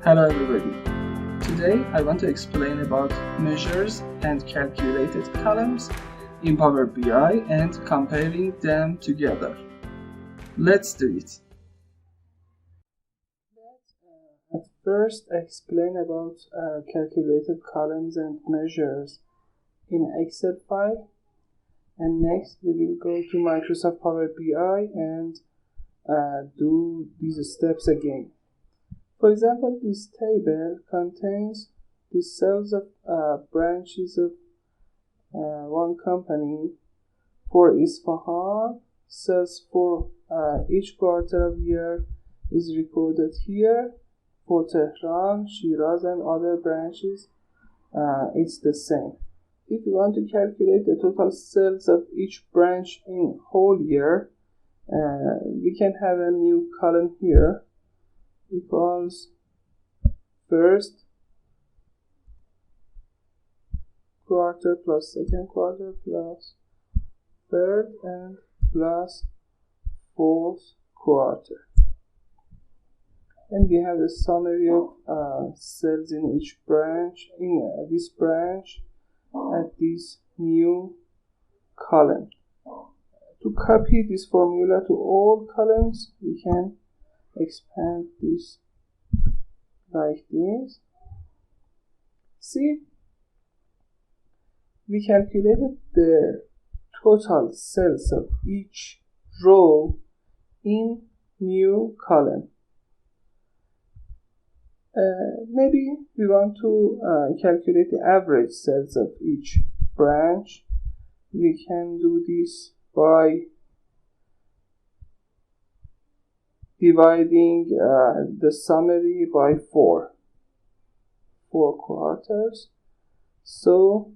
Hello everybody. Today I want to explain about measures and calculated columns in Power BI and comparing them together. Let's do it. Let's first explain about calculated columns and measures in Excel file, and next we will go to Microsoft Power BI and do these steps again. For example, this table contains the sales of branches of one company. For Isfahan, sales for each quarter of year is recorded here. For Tehran, Shiraz and other branches, it's the same. If you want to calculate the total sales of each branch in whole year, we can have a new column here equals first quarter plus second quarter plus third and plus fourth quarter, and we have a summary of sales in each branch in this branch at this new column. To copy this formula to all columns, we can expand this like this. See, we calculated the total sales of each row in new column. Maybe we want to calculate the average sales of each branch. We can do this by dividing the summary by four quarters. So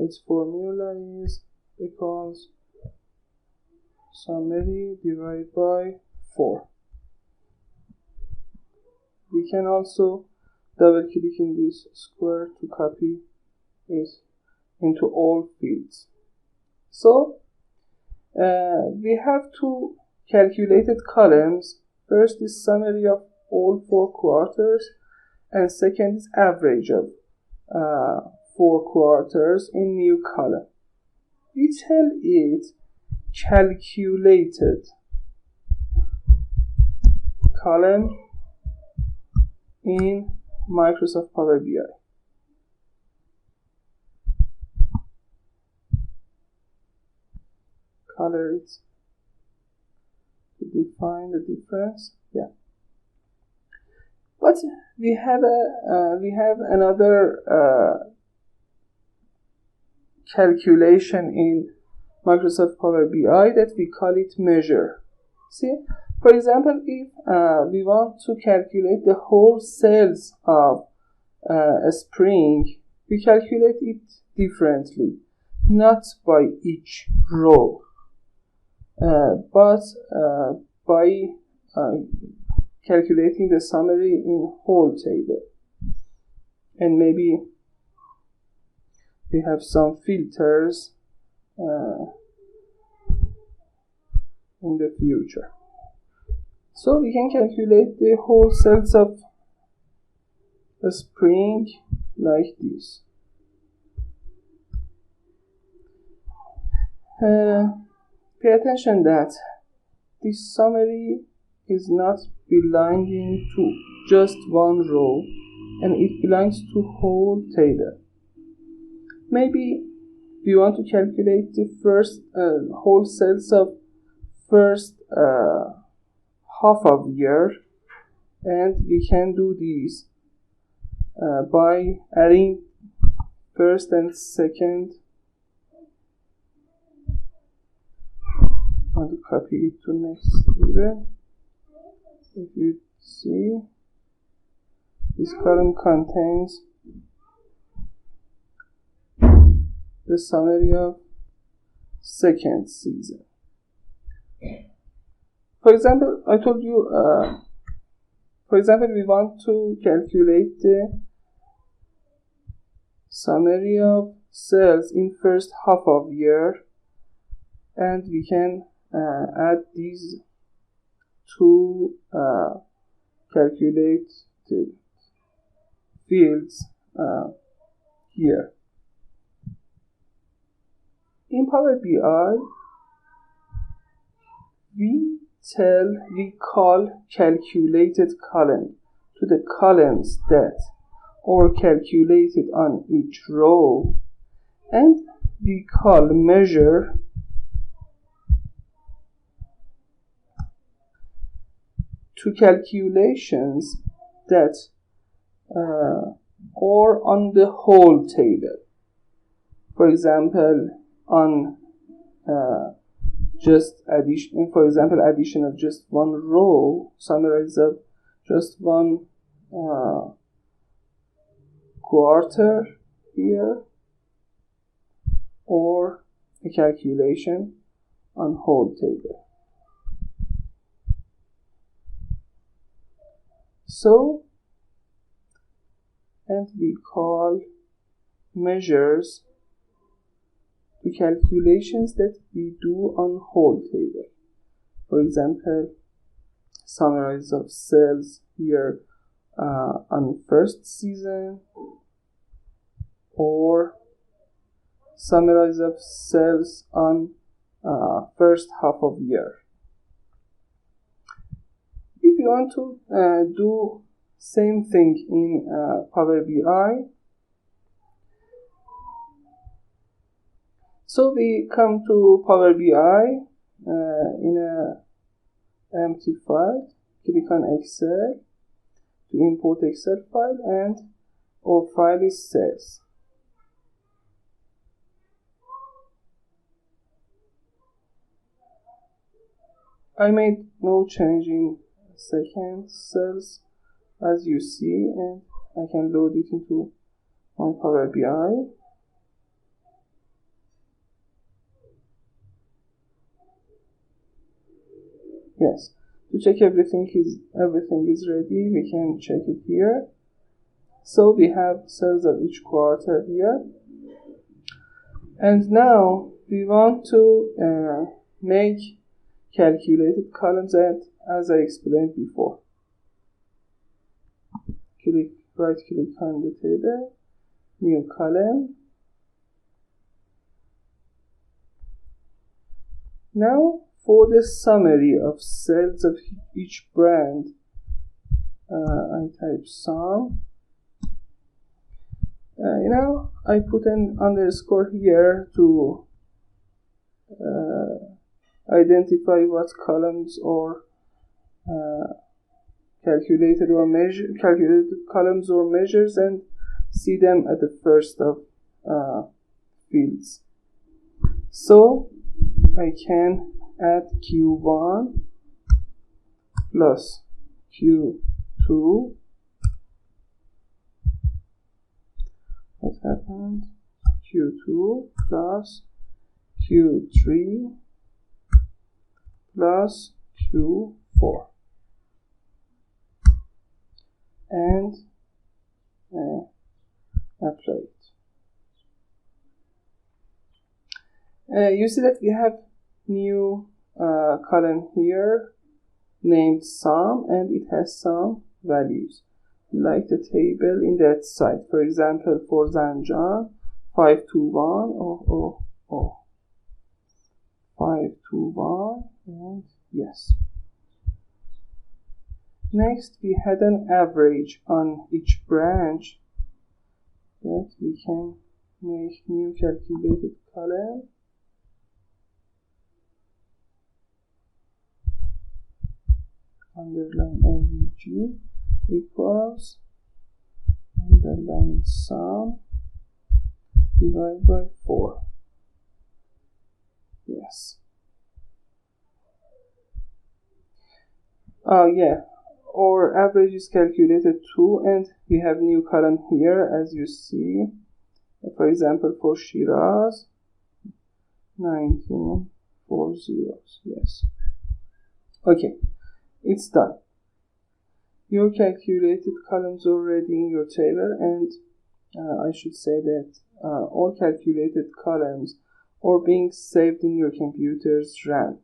its formula is equals summary divided by 4. We can also double click in this square to copy it into all fields. So we have two calculated columns. First is summary of all 4 quarters, and second is average of 4 quarters in new column. We tell it calculated column in Microsoft Power BI. Color it to define the difference. Yeah. But we have another calculation in Microsoft Power BI that we call it measure. See, for example, if we want to calculate the whole sales of a spring, we calculate it differently, not by each row, but by calculating the summary in whole table. And maybe we have some filters in the future. So we can calculate the whole sales of a spring like this. Pay attention that this summary is not belonging to just one row, and it belongs to whole table. Maybe we want to calculate the first whole sales of first half of year, and we can do this by adding first and second. I want to copy it to next even. If you see, this column contains the summary of second season. For example, I told you, we want to calculate the summary of sales in first half of year, and we can add these to calculate the fields here. In Power BI, we call calculated column to the columns that are calculated on each row, and we call measure to calculations that are on the whole table. For example, on addition of just one row, summarize of just one quarter here, or a calculation on whole table. So, and we call measures to calculations that we do on whole table. For example, summarize of sales here on first season, or summarize of sales on first half of year. If you want to do same thing in Power BI, so we come to Power BI in a empty file, click on Excel to import Excel file, and our file is sales. I made no change in second sales, as you see, and I can load it into my Power BI. Yes, to check everything is ready, we can check it here. So we have sales of each quarter here, and now we want to make calculated columns, and as I explained before, right click on the table, new column. Now for the summary of sales of each brand, I type sum. I put an underscore here to identify what columns or calculated columns or measures, and see them at the first of fields. So I can add Q1 plus Q2. What happened? Q2 plus Q3 plus Q4, and apply it. You see that we have new column here named sum, and it has some values like the table in that site. For example, for Zanjan 521 521, and yes. Next, we had an average on each branch that we can make new calculated column. Underline AVG equals underline sum divided by 4. Yes. Our average is calculated too, and we have new column here, as you see. For example, for Shiraz, 1940. Yes. Okay, it's done. Your calculated columns are already in your table, and I should say that all calculated columns are being saved in your computer's RAM,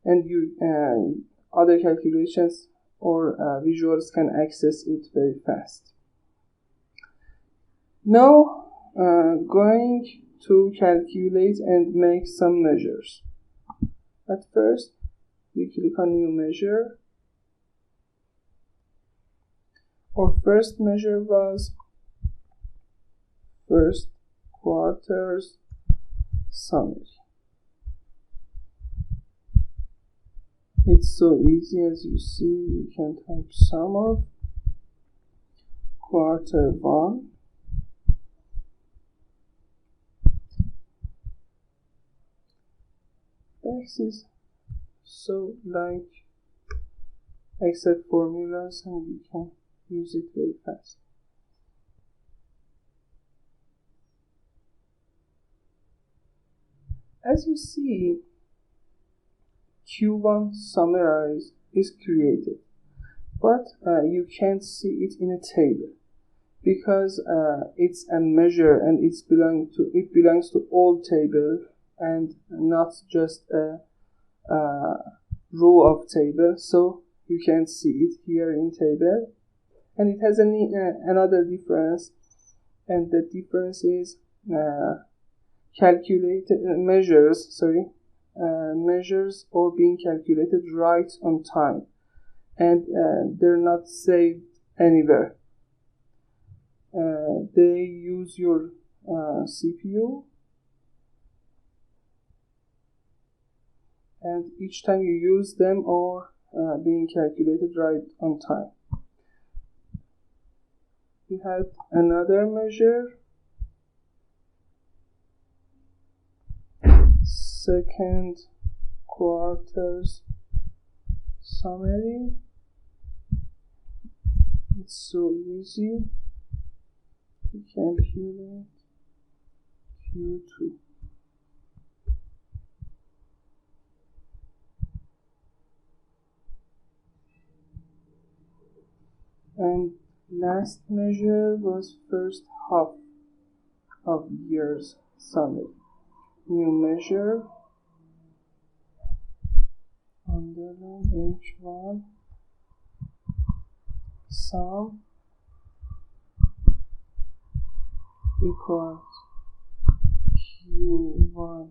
and you other calculations or visuals can access it very fast. Now going to calculate and make some measures. At first we click on new measure. Our first measure was first quarter's summary. It's so easy, as you see. You can type sum of quarter 1 this is so like Excel formulas, and you can use it very fast. As you see, Q1 summarize is created, but you can't see it in a table because it's a measure and it belongs to all table and not just a row of table. So you can see it here in table, and it has another difference, and the difference is measures are being calculated right on time, and they're not saved anywhere. They use your CPU, and each time you use them are being calculated right on time. We have another measure, second quarter's summary. It's so easy to calculate Q2. And last measure was first half of year's summary. New measure, underline H1, sum equals Q1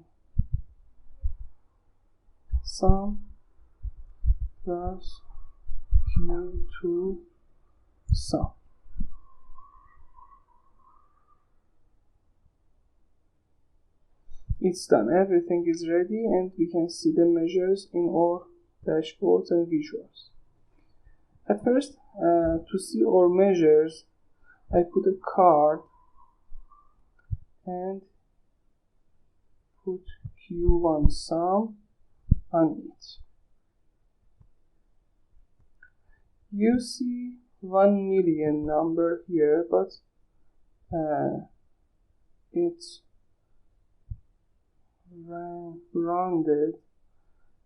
sum plus Q2 sum. It's done. Everything is ready, and we can see the measures in our dashboards and visuals. At first, to see our measures, I put a card and put Q1 sum on it. You see 1 million number here, but it's rounded.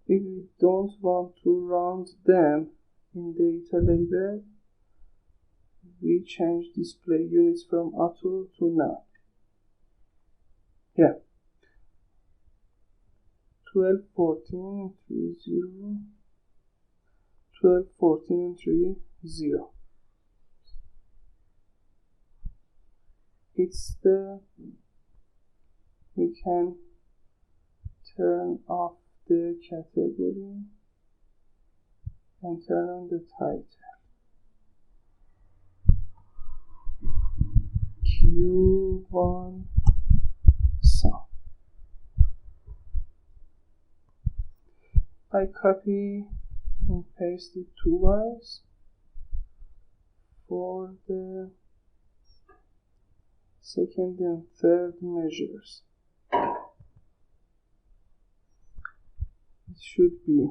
If we don't want to round them in data label, we change display units from auto to none. Yeah, 12, 14, 3, 0, 12, 14, 3, 0. We can turn off the category and turn on the title. Q1 sum. I copy and paste it twice for the second and third measures. It should be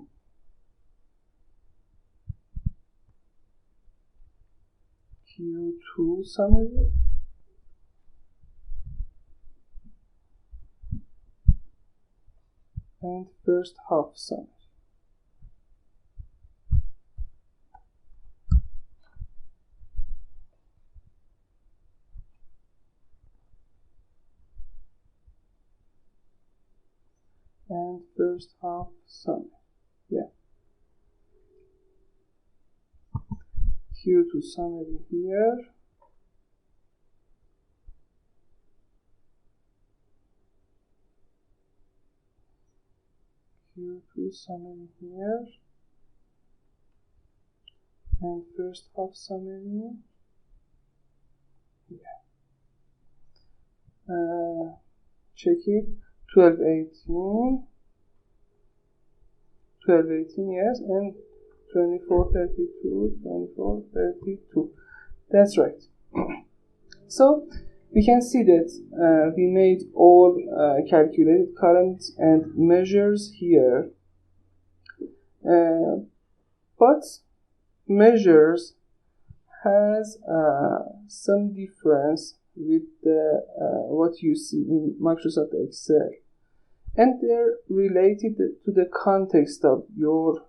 Q2 summary and first half summary. And first half summary. Yeah. Q2 summary here. Q2 summary here, and first half summary here. Check it. 1218, yes, and 2432, 2432. That's right. So we can see that we made all calculated columns and measures here, but measures has some difference with the what you see in Microsoft Excel, and they're related to the context of your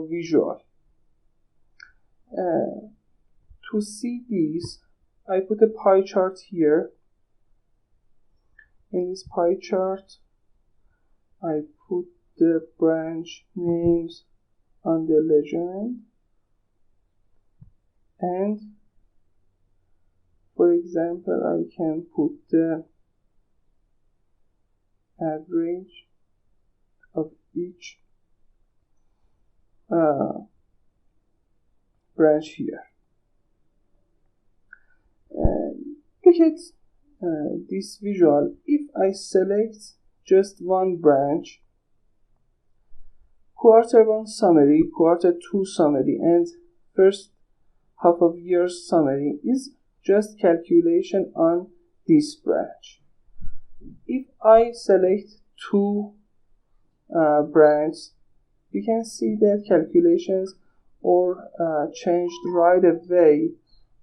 visual. To see these, I put a pie chart here. In this pie chart, I put the branch names on the legend, and for example, I can put the average of each branch here. Look at this visual. If I select just one branch, Q1 summary, Q2 summary, and first half of year summary is just calculation on this branch. If I select two branches, you can see that calculations are changed right away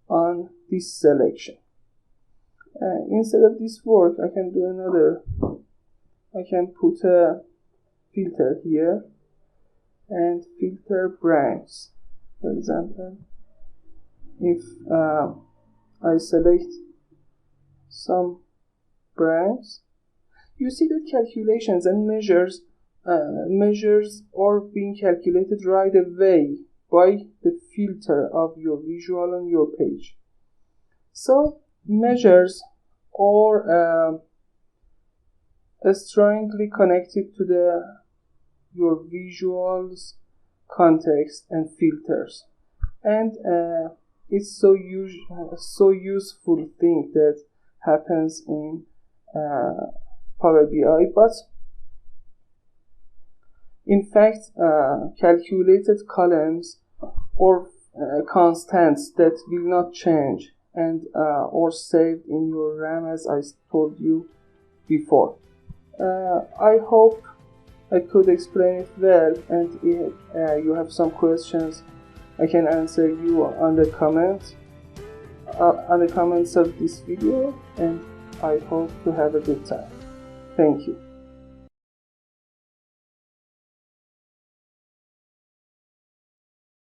on this selection. Instead of this work, I can do another. I can put a filter here and filter branch. For example, if I select some branch, you see that calculations and measures are being calculated right away by the filter of your visual on your page. So measures are strongly connected to your visuals, context, and filters, and it's so useful thing that happens in Power BI. But in fact, calculated columns or constants that will not change and or saved in your RAM, as I told you before. I hope I could explain it well, and if you have some questions, I can answer you on the comments of this video, and I hope to have a good time. Thank you.